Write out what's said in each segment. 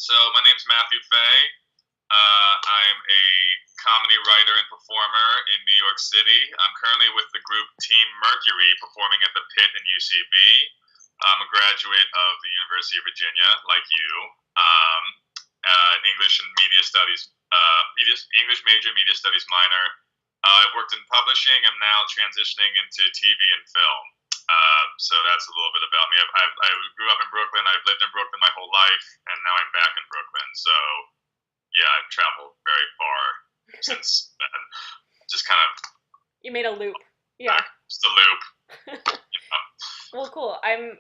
So my name's Matthew Fay. I'm a comedy writer and performer in New York City. I'm currently with the group Team Mercury performing at the Pit in UCB. I'm a graduate of the University of Virginia, like you. Um, English and media studies, English major, media studies minor. I've worked in publishing. I'm now transitioning into TV and film. So that's a little bit about me. I grew up in Brooklyn. I've lived in Brooklyn my whole life, and now I'm back in Brooklyn. So yeah, I've traveled very far since then. Just kind of You made a loop. Yeah. just a loop. You know? Well, cool. I'm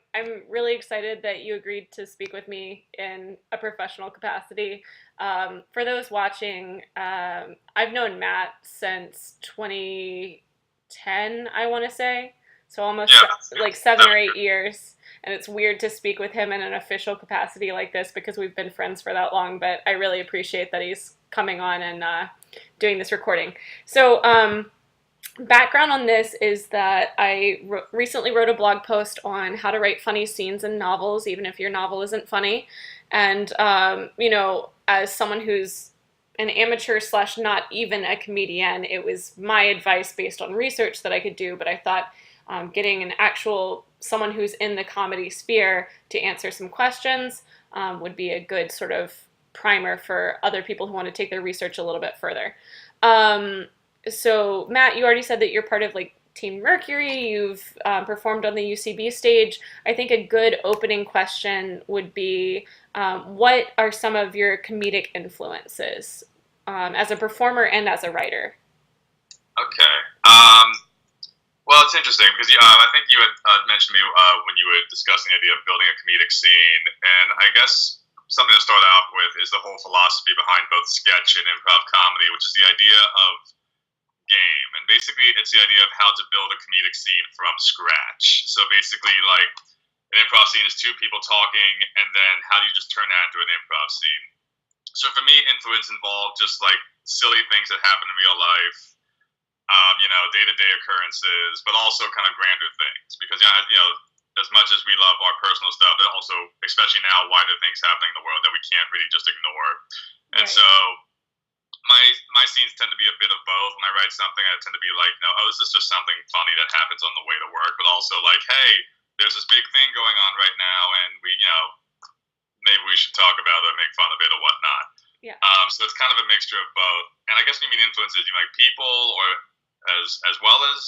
really excited that you agreed to speak with me in a professional capacity. For those watching, I've known Matt since 2010, I want to say. So almost Yeah, like 7 or 8 years. And it's weird to speak with him in an official capacity like this because we've been friends for that long. But I really appreciate that he's coming on and doing this recording. So, background on this is that I recently wrote a blog post on how to write funny scenes in novels, even if your novel isn't funny. And, as someone who's an amateur slash not even a comedian, it was my advice based on research that I could do. But I thought getting an actual someone who's in the comedy sphere to answer some questions would be a good sort of primer for other people who want to take their research a little bit further. So Matt, you already said that you're part of like Team Mercury. You've performed on the UCB stage. I think a good opening question would be, what are some of your comedic influences as a performer and as a writer? Okay. Well, it's interesting because I think you had mentioned to me when you were discussing the idea of building a comedic scene, and I guess something to start out with is the whole philosophy behind both sketch and improv comedy, which is the idea of game. And basically, it's the idea of how to build a comedic scene from scratch. So basically, like an improv scene is two people talking, and then how do you just turn that into an improv scene? So for me, influence involved just like silly things that happen in real life, day-to-day occurrences, but also kind of grander things. Because, as much as we love our personal stuff, there also, especially now, wider things happening in the world that we can't really just ignore. And Right. so my scenes tend to be a bit of both. When I write something, I tend to be like, no, oh, this is just something funny that happens on the way to work, but also like, hey, there's this big thing going on right now, and maybe we should talk about it or make fun of it or whatnot. Yeah. So it's kind of a mixture of both. And I guess when you mean influences, you mean like people or as well as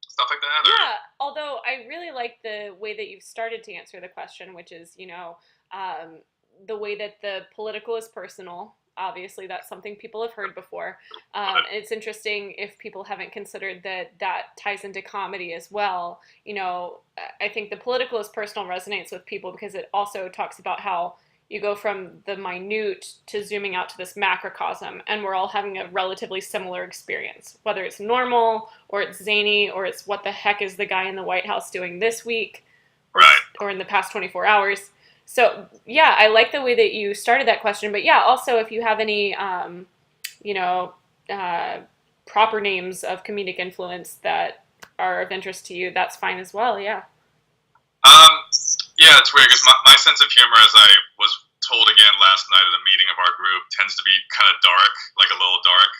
stuff like that? Or? Yeah, although I really like the way that you've started to answer the question, which is, the way that the political is personal. Obviously, that's something people have heard before. And it's interesting if people haven't considered that that ties into comedy as well. I think the political is personal resonates with people because it also talks about how you go from the minute to zooming out to this macrocosm, and we're all having a relatively similar experience, whether it's normal or it's zany or it's what the heck is the guy in the White House doing this week Right. or in the past 24 hours. So yeah, I like the way that you started that question, but yeah, also if you have any, you know, uh, proper names of comedic influence that are of interest to you, that's fine as well, yeah. Um, yeah, it's weird because my sense of humor, as I was told again last night at a meeting of our group, tends to be kind of dark, like a little dark.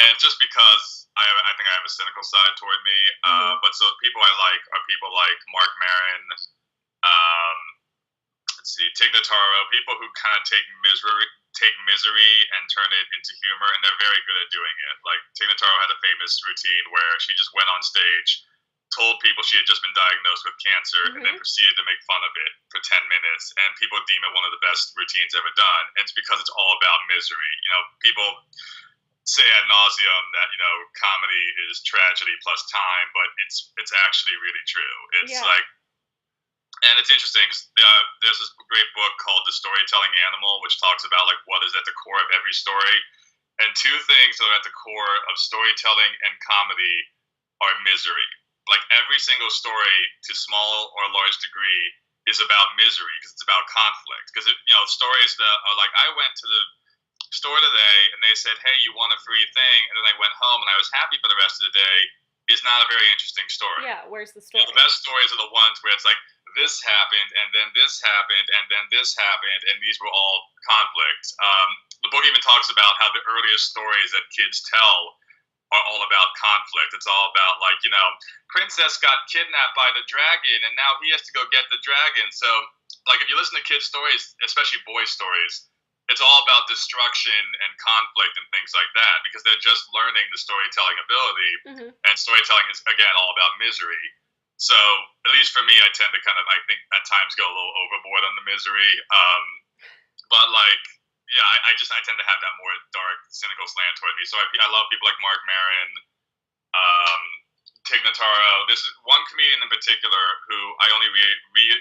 And just because I think I have a cynical side toward me. Mm-hmm. But so people I like are people like Mark Maron, um, let's see, Tig Notaro, people who kind of take misery and turn it into humor, and they're very good at doing it. Like Tig Notaro had a famous routine where she just went on stage, told people she had just been diagnosed with cancer, and then Mm-hmm. proceeded to make fun of it for 10 minutes. And people deem it one of the best routines ever done. And it's because it's all about misery. People say ad nauseum that comedy is tragedy plus time, but it's actually really true. It's Yeah. like, and it's interesting because there's this great book called The Storytelling Animal, which talks about like what is at the core of every story. And two things that are at the core of storytelling and comedy are misery. Like every single story, to small or large degree, is about misery because it's about conflict. Because stories that are like, I went to the store today and they said, hey, you want a free thing, and then I went home and I was happy for the rest of the day, is not a very interesting story. Yeah, where's the story? The best stories are the ones where it's like this happened, and then this happened, and then this happened, and these were all conflicts. The book even talks about how the earliest stories that kids tell are all about conflict. It's all about, like, princess got kidnapped by the dragon, and now he has to go get the dragon. So, like, if you listen to kids' stories, especially boys' stories, it's all about destruction and conflict and things like that, because they're just learning the storytelling ability, and storytelling is, again, all about misery. So, at least for me, I tend to kind of, I think, at times go a little overboard on the misery. But, like, yeah, I tend to have that more dark, cynical slant toward me. So I love people like Mark Maron, Tig Notaro. There's one comedian in particular who I only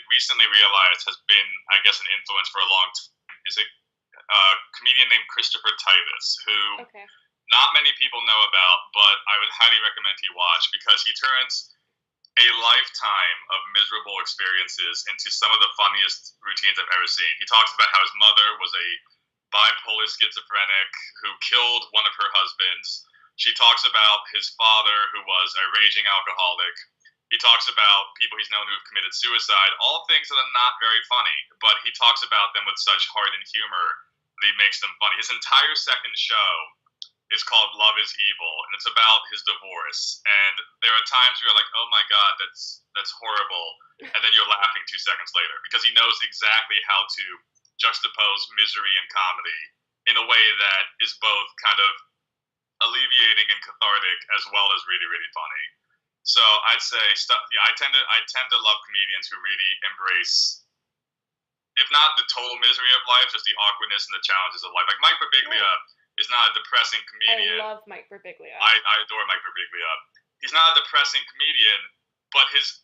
recently realized has been, I guess, an influence for a long time. Is a comedian named Christopher Titus, who not many people know about, but I would highly recommend he watch, because he turns a lifetime of miserable experiences into some of the funniest routines I've ever seen. He talks about how his mother was a bipolar schizophrenic who killed one of her husbands. She talks about his father, who was a raging alcoholic. He talks about people he's known who have committed suicide, all things that are not very funny, but he talks about them with such heart and humor that he makes them funny. His entire second show is called Love is Evil, and it's about his divorce. And there are times where you're like, oh my God, that's horrible. And then you're laughing 2 seconds later, because he knows exactly how to juxtapose misery and comedy in a way that is both kind of alleviating and cathartic, as well as really, really funny. So I'd say I tend to love comedians who really embrace, if not the total misery of life, just the awkwardness and the challenges of life. Like Mike Birbiglia is not a depressing comedian. I love Mike Birbiglia. I adore Mike Birbiglia. He's not a depressing comedian, but his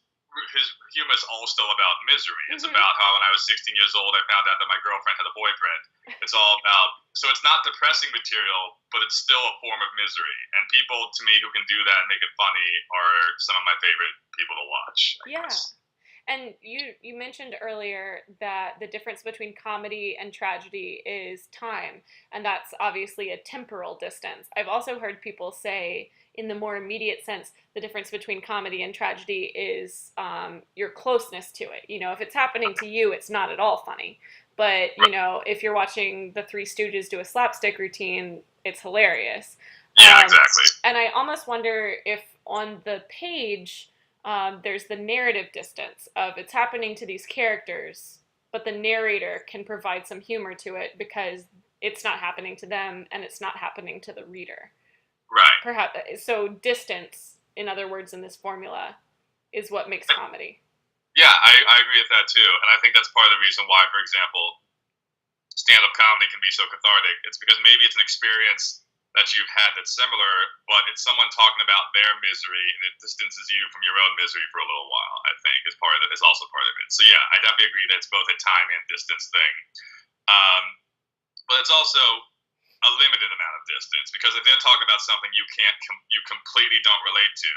humor is all still about misery. It's about how when I was 16 years old, I found out that my girlfriend had a boyfriend. It's all about, so it's not depressing material, but it's still a form of misery. And people, to me, who can do that and make it funny are some of my favorite people to watch, I guess. And you mentioned earlier that the difference between comedy and tragedy is time, and that's obviously a temporal distance. I've also heard people say, in the more immediate sense, the difference between comedy and tragedy is your closeness to it. If it's happening to you, it's not at all funny. But, if you're watching the Three Stooges do a slapstick routine, it's hilarious. Yeah, exactly. And I almost wonder if on the page, there's the narrative distance of it's happening to these characters, but the narrator can provide some humor to it because it's not happening to them and it's not happening to the reader. Right. Perhaps so. Distance, in other words, in this formula, is what makes comedy. Yeah, I agree with that too, and I think that's part of the reason why, for example, stand-up comedy can be so cathartic. It's because maybe it's an experience that you've had that's similar, but it's someone talking about their misery, and it distances you from your own misery for a little while, I think, is also part of it. So yeah, I definitely agree that it's both a time and distance thing. But it's also a limited amount of distance, because if they're talking about something you completely don't relate to,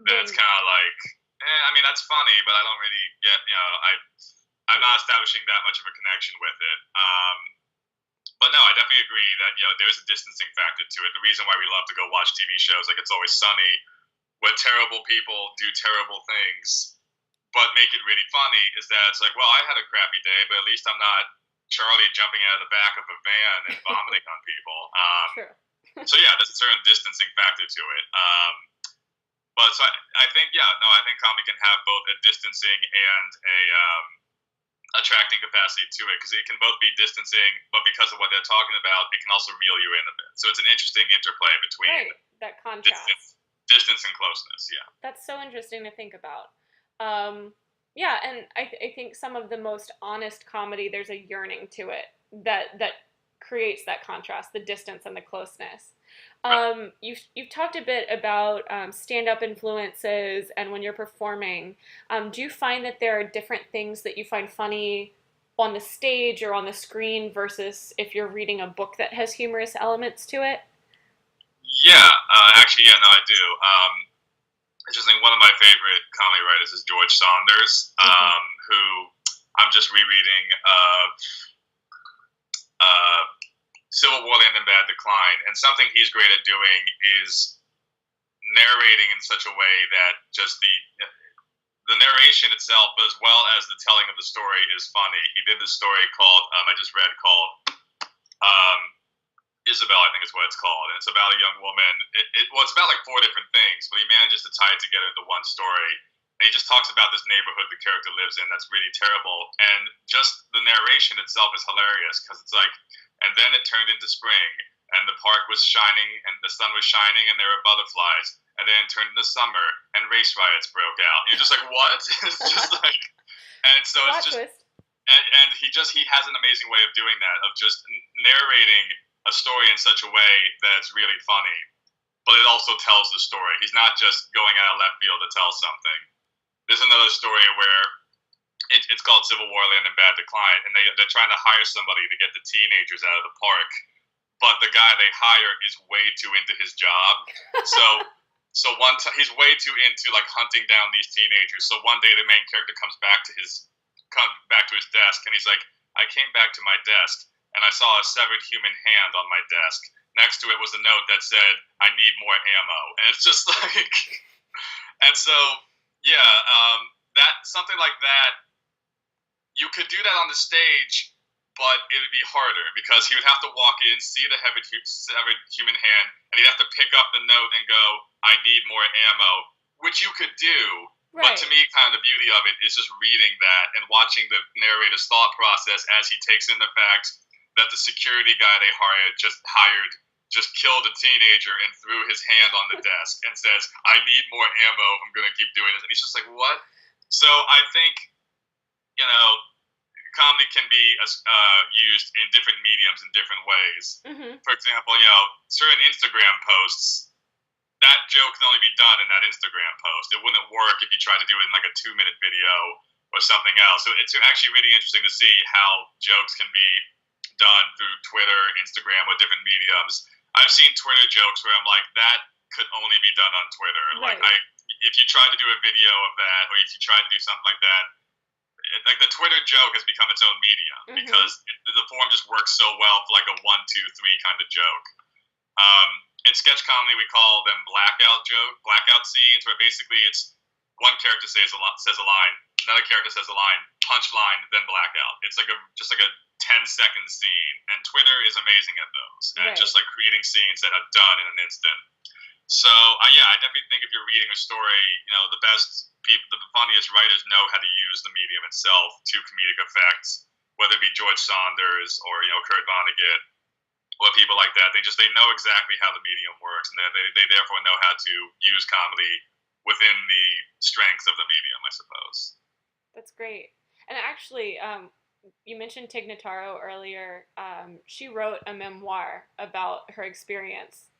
then it's kind of like, I mean, that's funny, but I don't really get, I'm not establishing that much of a connection with it. But no, I definitely agree that, there's a distancing factor to it. The reason why we love to go watch TV shows like It's Always Sunny, where terrible people do terrible things, but make it really funny, is that it's like, well, I had a crappy day, but at least I'm not Charlie jumping out of the back of a van and vomiting on people. Sure. So yeah, there's a certain distancing factor to it. But so I think comedy can have both a distancing and a attracting capacity to it, because it can both be distancing, but because of what they're talking about, it can also reel you in a bit. So it's an interesting interplay between that contrast, distance and closeness. Yeah, that's so interesting to think about. Yeah, and I think some of the most honest comedy, there's a yearning to it that creates that contrast, the distance and the closeness. You've talked a bit about stand-up influences and when you're performing. Do you find that there are different things that you find funny on the stage or on the screen versus if you're reading a book that has humorous elements to it? Yeah, actually, I do. Interesting. One of my favorite comedy writers is George Saunders, who I'm just rereading Civil War: Land in Bad Decline, and something he's great at doing is narrating in such a way that just the narration itself, as well as the telling of the story, is funny. He did this story called I just read called um, Isabel, I think is what it's called, and it's about a young woman. Well, it's about like four different things, but he manages to tie it together into one story. And he just talks about this neighborhood the character lives in that's really terrible, and just the narration itself is hilarious because it's like, and then it turned into spring, and the park was shining, and the sun was shining, and there were butterflies, and then it turned into summer, and race riots broke out. And you're just like, what? It's just like, and so it's just, and he has an amazing way of doing that, of just narrating a story in such a way that it's really funny, but it also tells the story. He's not just going out of left field to tell something. There's another story where it's called Civil War Land in Bad Decline, and they're trying to hire somebody to get the teenagers out of the park, but the guy they hire is way too into his job. So one time he's way too into like hunting down these teenagers. So one day the main character comes back to his desk, and he's like, I came back to my desk and I saw a severed human hand on my desk. Next to it was a note that said, I need more ammo. And it's just like, and so, yeah, that something like that, you could do that on the stage, but it would be harder because he would have to walk in, see the severed human hand, and he'd have to pick up the note and go, I need more ammo, which you could do. Right. But to me, kind of the beauty of it is just reading that and watching the narrator's thought process as he takes in the fact that the security guy they just killed a teenager and threw his hand on the desk and says, I need more ammo if I'm going to keep doing this. And he's just like, what? So I think, comedy can be used in different mediums in different ways. Mm-hmm. For example, certain Instagram posts, that joke can only be done in that Instagram post. It wouldn't work if you tried to do it in like a 2-minute video or something else. So it's actually really interesting to see how jokes can be done through Twitter, Instagram, or different mediums. I've seen Twitter jokes where I'm like, that could only be done on Twitter. Right. Like, if you try to do a video of that, or if you try to do something like that, like the Twitter joke has become its own medium. Mm-hmm. Because the form just works so well for like a 1, 2, 3 kind of joke. In sketch comedy, we call them blackout scenes, where basically it's one character says a line, another character says a line, punchline, then blackout. It's like just like a 10-second scene, and Twitter is amazing at those, and right. Just like creating scenes that are done in an instant. So I definitely think if you're reading a story, the best people, the funniest writers know how to use the medium itself to comedic effects, whether it be George Saunders or Kurt Vonnegut or people like that. They know exactly how the medium works, and they therefore know how to use comedy within the strengths of the medium, I suppose. That's great. And actually, you mentioned Tig Notaro earlier. She wrote a memoir about her experience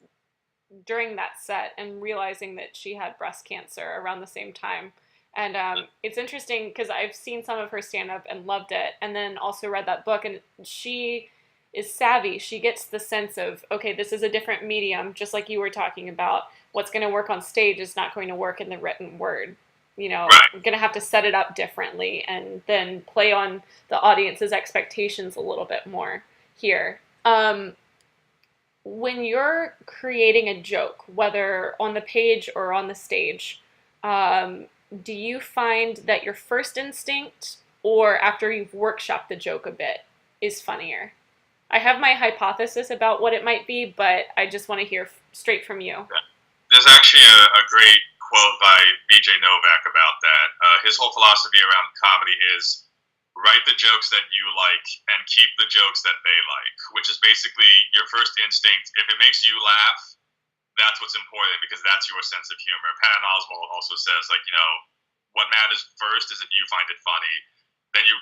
during that set and realizing that she had breast cancer around the same time. And it's interesting because I've seen some of her stand-up and loved it, and then also read that book, and she is savvy. She gets the sense of, okay, this is a different medium, just like you were talking about. What's going to work on stage is not going to work in the written word. Right. I'm going to have to set it up differently and then play on the audience's expectations a little bit more here. When you're creating a joke, whether on the page or on the stage, do you find that your first instinct, or after you've workshopped the joke a bit, is funnier? I have my hypothesis about what it might be, but I just want to hear straight from you. There's actually a great quote by B.J. Novak about that. His whole philosophy around comedy is write the jokes that you like and keep the jokes that they like, which is basically your first instinct. If it makes you laugh, that's what's important, because that's your sense of humor. Patton Oswalt also says, what matters first is if you find it funny. Then you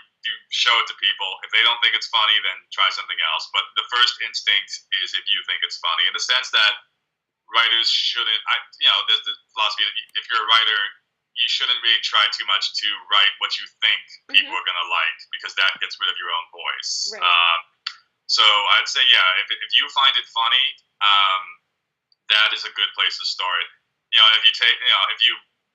show it to people. If they don't think it's funny, then try something else. But the first instinct is if you think it's funny, in the sense that writers shouldn't, there's the philosophy that if you're a writer, you shouldn't really try too much to write what you think people are going to like, because that gets rid of your own voice. Right. So I'd say, if you find it funny, that is a good place to start. If you take,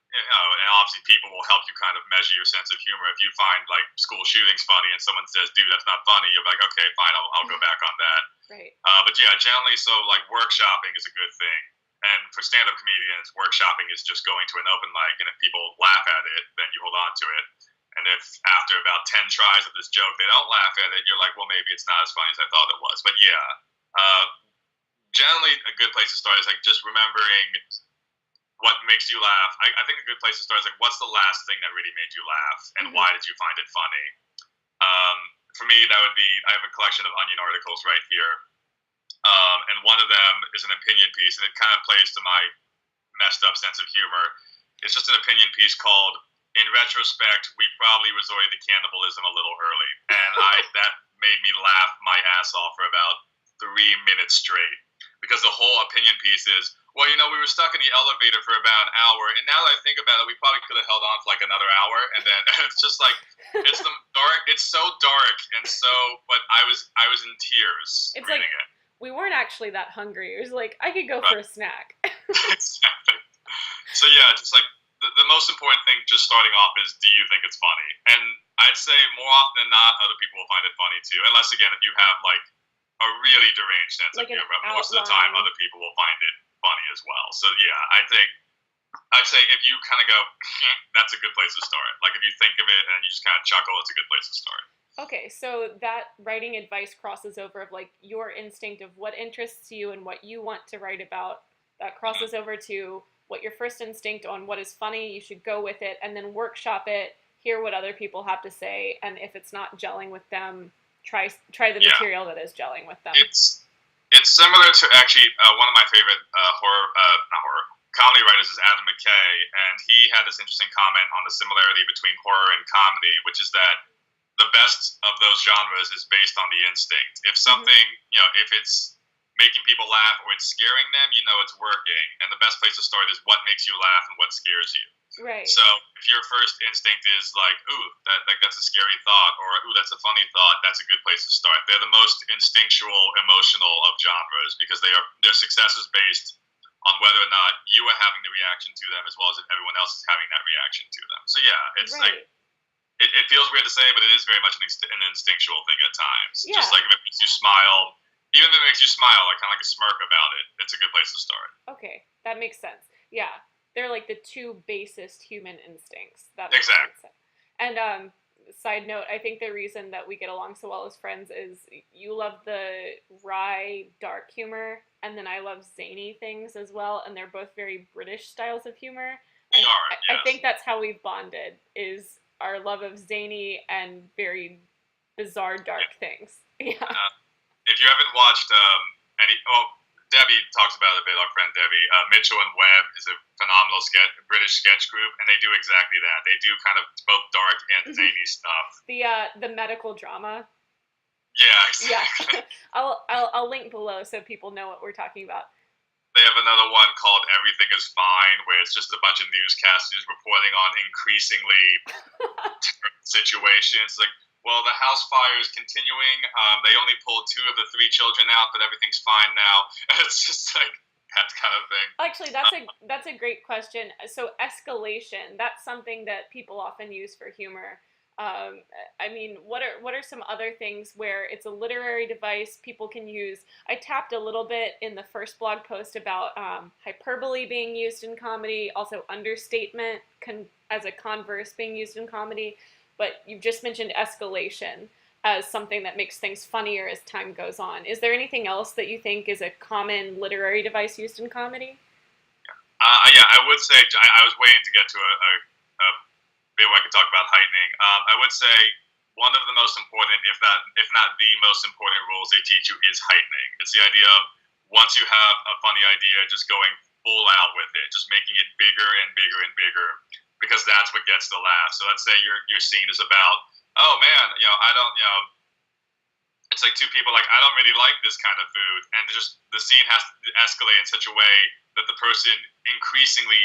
and obviously people will help you kind of measure your sense of humor. If you find like school shootings funny and someone says, dude, that's not funny, you're like, okay, fine, I'll go back on that. Right. But generally, so like workshopping is a good thing. And for stand-up comedians, workshopping is just going to an open mic, and if people laugh at it, then you hold on to it. And if after about 10 tries of this joke they don't laugh at it, you're like, well, maybe it's not as funny as I thought it was. But yeah, generally a good place to start is like just remembering what makes you laugh. I think a good place to start is like, what's the last thing that really made you laugh, and why did you find it funny? For me, that would be, I have a collection of Onion articles right here. And one of them is an opinion piece, and it kind of plays to my messed up sense of humor. It's just an opinion piece called, "In retrospect, we probably resorted to cannibalism a little early." And that made me laugh my ass off for about 3 minutes straight. Because the whole opinion piece is, well, we were stuck in the elevator for about an hour, and now that I think about it, we probably could have held on for like another hour. And then it's just like, it's so dark, and so, but I was in tears reading it. We weren't actually that hungry. It was like, I could go for a snack. Exactly. So yeah, just like the most important thing just starting off is, do you think it's funny? And I'd say more often than not, other people will find it funny too. Unless, again, if you have like a really deranged sense of humor, most of the time other people will find it funny as well. So yeah, I'd say if you kind of go, that's a good place to start. Like if you think of it and you just kind of chuckle, it's a good place to start. Okay, so that writing advice crosses over of like your instinct of what interests you and what you want to write about. That crosses over to what your first instinct on what is funny, you should go with it, and then workshop it, hear what other people have to say, and if it's not gelling with them, try the material that is gelling with them. It's similar to actually one of my favorite comedy writers is Adam McKay, and he had this interesting comment on the similarity between horror and comedy, which is that the best of those genres is based on the instinct. If something, if it's making people laugh or it's scaring them, it's working. And the best place to start is what makes you laugh and what scares you. Right. So if your first instinct is like, ooh, that's a scary thought, or ooh, that's a funny thought, that's a good place to start. They're the most instinctual, emotional of genres because their success is based on whether or not you are having the reaction to them as well as if everyone else is having that reaction to them. So yeah, it's like, it feels weird to say, but it is very much an instinctual thing at times. Yeah. Just like if it makes you smile, even if it makes you smile, like kind of like a smirk about it, it's a good place to start. Okay, that makes sense. Yeah, they're like the two basest human instincts. That makes sense. And side note, I think the reason that we get along so well as friends is you love the wry, dark humor, and then I love zany things as well, and they're both very British styles of humor. They are, I yes. think that's how we've bonded, is our love of zany and very bizarre, dark things. Yeah. If you haven't watched Debbie talks about it a bit, our friend Debbie. Mitchell and Webb is a phenomenal British sketch group, and they do exactly that. They do kind of both dark and zany stuff. The medical drama. Yeah, exactly. Yeah. I'll link below so people know what we're talking about. They have another one called Everything is Fine, where it's just a bunch of newscasters reporting on increasingly situations. Like, well, the house fire is continuing. They only pulled 2 of the 3 children out, but everything's fine now. It's just like that kind of thing. Actually, that's a great question. So escalation, that's something that people often use for humor. I mean, what are some other things where it's a literary device people can use? I tapped a little bit in the first blog post about hyperbole being used in comedy, also understatement as a converse being used in comedy, but you've just mentioned escalation as something that makes things funnier as time goes on. Is there anything else that you think is a common literary device used in comedy? Yeah, I would say, I was waiting to get to a bit where I could talk about heightening. I would say one of the most important, if not the most important rules they teach you is heightening. It's the idea of once you have a funny idea, just going full out with it, just making it bigger and bigger and bigger, because that's what gets the laugh. So let's say your scene is about, oh man, it's like 2 people like, I don't really like this kind of food, and just the scene has to escalate in such a way that the person increasingly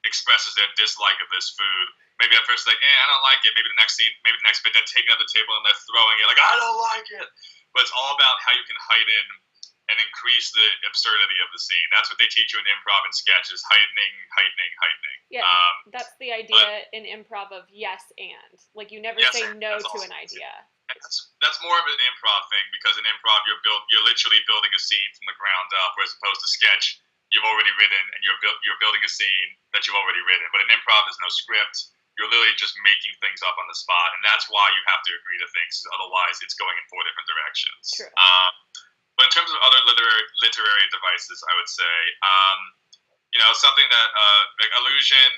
expresses their dislike of this food. Maybe at first like, I don't like it. Maybe the next bit they're taking out the table and they're throwing it like, I don't like it. But it's all about how you can heighten and increase the absurdity of the scene. That's what they teach you in improv and sketch, is heightening. Yeah, that's the idea in improv of yes and. Like you never say no to an idea. That's more of an improv thing, because in improv you're literally building a scene from the ground up, whereas opposed to sketch, you've already written, and you're building a scene that you've already written. But in improv, there's no script. You're literally just making things up on the spot, and that's why you have to agree to things. Otherwise, it's going in four different directions. True. But in terms of other literary devices, I would say, something that like illusion.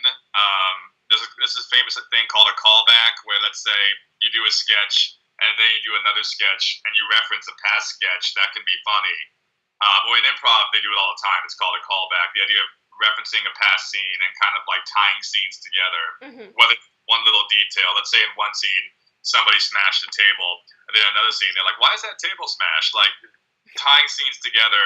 There's this famous thing called a callback, where let's say you do a sketch and then you do another sketch and you reference a past sketch. That can be funny. Or in improv, they do it all the time. It's called a callback. The idea of referencing a past scene and kind of like tying scenes together. Whether it's one little detail, let's say in one scene somebody smashed a table, and then another scene they're like, "Why is that table smashed?" Like tying scenes together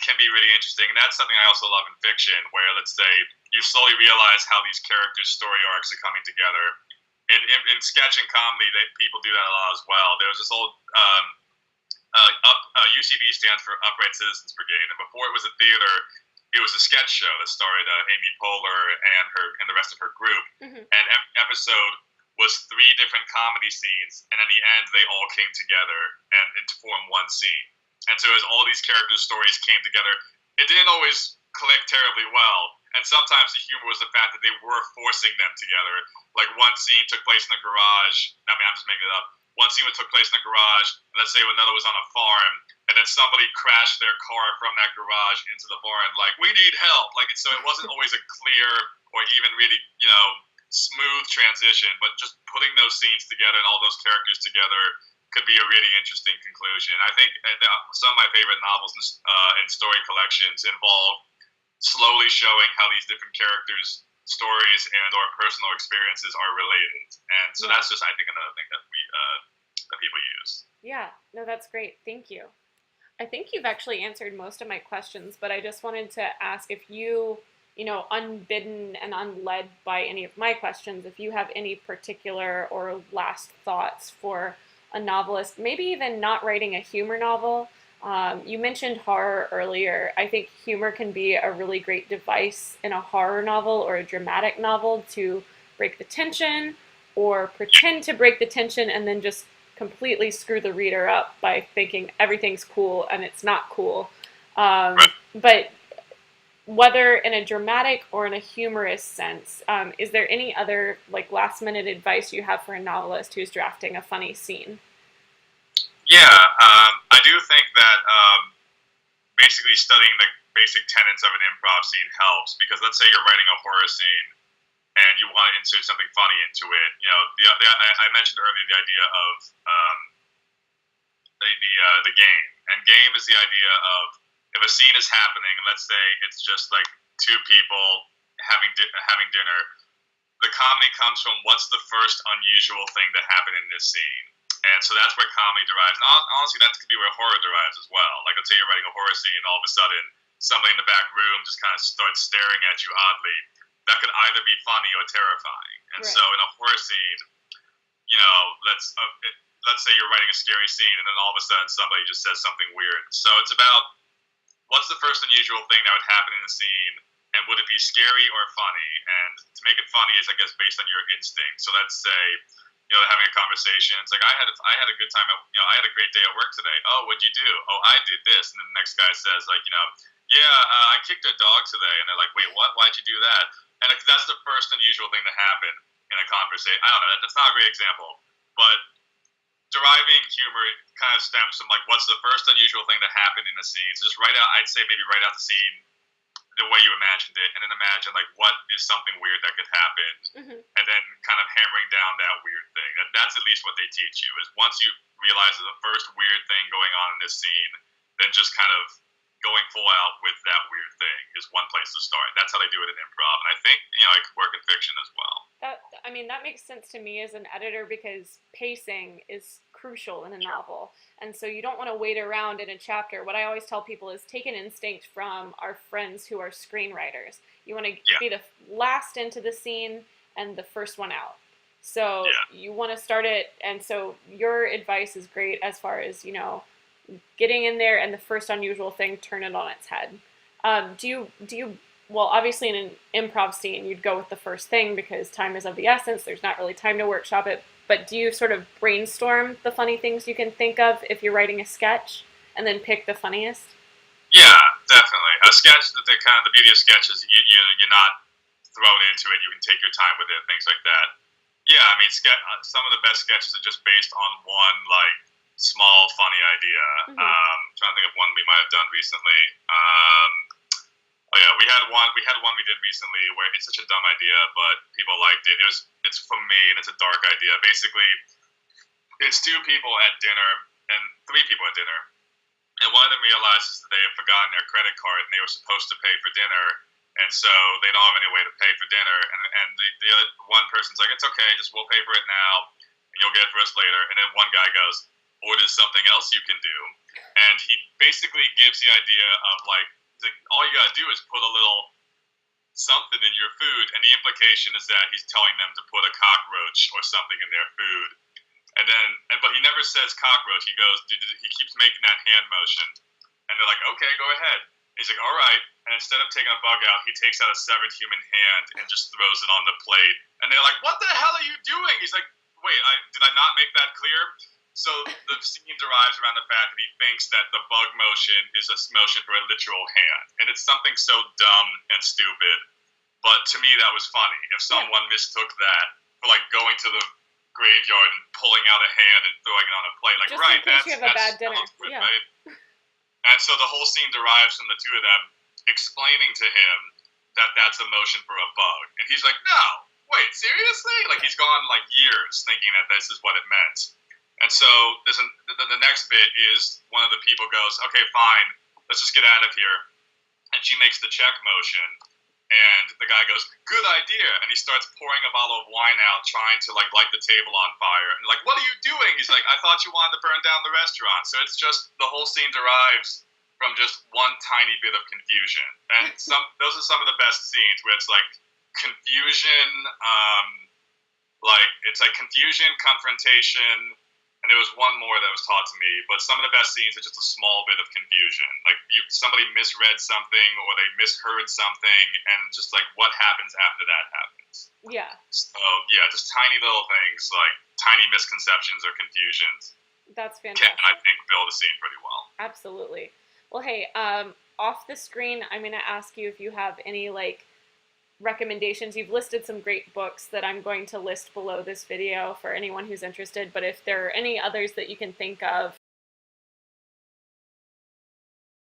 can be really interesting, and that's something I also love in fiction, where let's say you slowly realize how these characters' story arcs are coming together. In sketch and comedy, people do that a lot as well. There was this old UCB stands for Upright Citizens Brigade, and before it was a theater, it was a sketch show that starred Amy Poehler and the rest of her group. And every episode was 3 different comedy scenes, and in the end, they all came together and to form one scene. And so as all these characters' stories came together, it didn't always click terribly well. And sometimes the humor was the fact that they were forcing them together. Like one scene took place in the garage. I mean, I'm just making it up. One scene took place in the garage, and let's say another was on a farm, and then somebody crashed their car from that garage into the barn, like, "We need help." Like, so it wasn't always a clear or even really, smooth transition, but just putting those scenes together and all those characters together could be a really interesting conclusion. I think some of my favorite novels and story collections involve slowly showing how these different characters' stories and or personal experiences are related, and so that's just, I think, another thing that that people use. Yeah, no, that's great. Thank you. I think you've actually answered most of my questions, but I just wanted to ask if you, unbidden and unled by any of my questions, if you have any particular or last thoughts for a novelist, maybe even not writing a humor novel. You mentioned horror earlier. I think humor can be a really great device in a horror novel or a dramatic novel to break the tension or pretend to break the tension and then just completely screw the reader up by thinking everything's cool and it's not cool. But whether in a dramatic or in a humorous sense, is there any other last minute advice you have for a novelist who's drafting a funny scene? Yeah, I do think that basically studying the basic tenets of an improv scene helps, because let's say you're writing a horror scene and you want to insert something funny into it. I mentioned earlier the idea of the game, and game is the idea of if a scene is happening, and let's say it's just like 2 people having dinner, the comedy comes from what's the first unusual thing that happened in this scene. And so that's where comedy derives. And honestly, that could be where horror derives as well. Like, let's say you're writing a horror scene, and all of a sudden, somebody in the back room just kind of starts staring at you oddly. That could either be funny or terrifying. And so in a horror scene, let's say you're writing a scary scene, and then all of a sudden somebody just says something weird. So it's about what's the first unusual thing that would happen in the scene, and would it be scary or funny? And to make it funny is, I guess, based on your instinct. So let's say, having a conversation, it's like, I had a good time. I had a great day at work today. Oh, what'd you do? Oh, I did this. And then the next guy says, I kicked a dog today. And they're like, wait, what? Why'd you do that? And that's the first unusual thing to happen in a conversation. I don't know. That's not a great example, but deriving humor kind of stems from what's the first unusual thing that happened in the scene. So just I'd say maybe write out the scene the way you imagined it, and then imagine what is something weird that could happen, and then kind of hammering down that weird thing. That's at least what they teach you, is once you realize there's the first weird thing going on in this scene, then just kind of going full out with that weird thing is one place to start. That's how they do it in improv, and I think it could work in fiction as well. That makes sense to me as an editor, because pacing is crucial in a novel, and so you don't want to wait around in a chapter. What I always tell people is take an instinct from our friends who are screenwriters. You want to be the last into the scene and the first one out. So you want to start it, and so your advice is great as far as getting in there and the first unusual thing, turn it on its head. Do you well, obviously in an improv scene, you'd go with the first thing because time is of the essence. There's not really time to workshop it. But do you sort of brainstorm the funny things you can think of if you're writing a sketch and then pick the funniest? Yeah, definitely. A sketch, the beauty of sketches, you're not thrown into it. You can take your time with it, things like that. Yeah, I mean, some of the best sketches are just based on one like small funny idea. Mm-hmm. Trying to think of one we might have done recently. Oh yeah, we had one we did recently where it's such a dumb idea, but people liked it. It's from me and it's a dark idea. Basically, it's two people at dinner and three people at dinner, and one of them realizes that they have forgotten their credit card and they were supposed to pay for dinner, and so they don't have any way to pay for dinner. And the other one person's like, it's okay, just we'll pay for it now, and you'll get it for us later. And then one guy goes, or there's something else you can do, and he basically gives the idea of like all you gotta do is put a little something in your food, and the implication is that he's telling them to put a cockroach or something in their food. But he never says cockroach. He keeps making that hand motion, and they're like, okay, go ahead. And he's like, all right. And instead of taking a bug out, he takes out a severed human hand and just throws it on the plate. And they're like, what the hell are you doing? He's like, wait, did I not make that clear? So the scene derives around the fact that he thinks that the bug motion is a motion for a literal hand, and it's something so dumb and stupid. But to me, that was funny. If someone mistook that for like going to the graveyard and pulling out a hand and throwing it on a plate, like Just in case you have a bad dinner. Good, yeah. Right? And so the whole scene derives from the two of them explaining to him that that's a motion for a bug, and he's like, no, wait, seriously? Like he's gone like years thinking that this is what it meant. And so the next bit is one of the people goes, okay, fine, let's just get out of here. And she makes the check motion. And the guy goes, good idea. And he starts pouring a bottle of wine out, trying to like light the table on fire. And like, what are you doing? He's like, I thought you wanted to burn down the restaurant. So it's just, the whole scene derives from just one tiny bit of confusion. And those are some of the best scenes where it's like confusion, it's like confusion, confrontation. And there was one more that was taught to me, but some of the best scenes are just a small bit of confusion. Like somebody misread something or they misheard something, and just like what happens after that happens. Yeah. So yeah, just tiny little things like tiny misconceptions or confusions. That's fantastic. Can, I think, build a scene pretty well. Absolutely. Well, hey, off the screen, I'm going to ask you if you have any like recommendations. You've listed some great books that I'm going to list below this video for anyone who's interested, but if there are any others that you can think of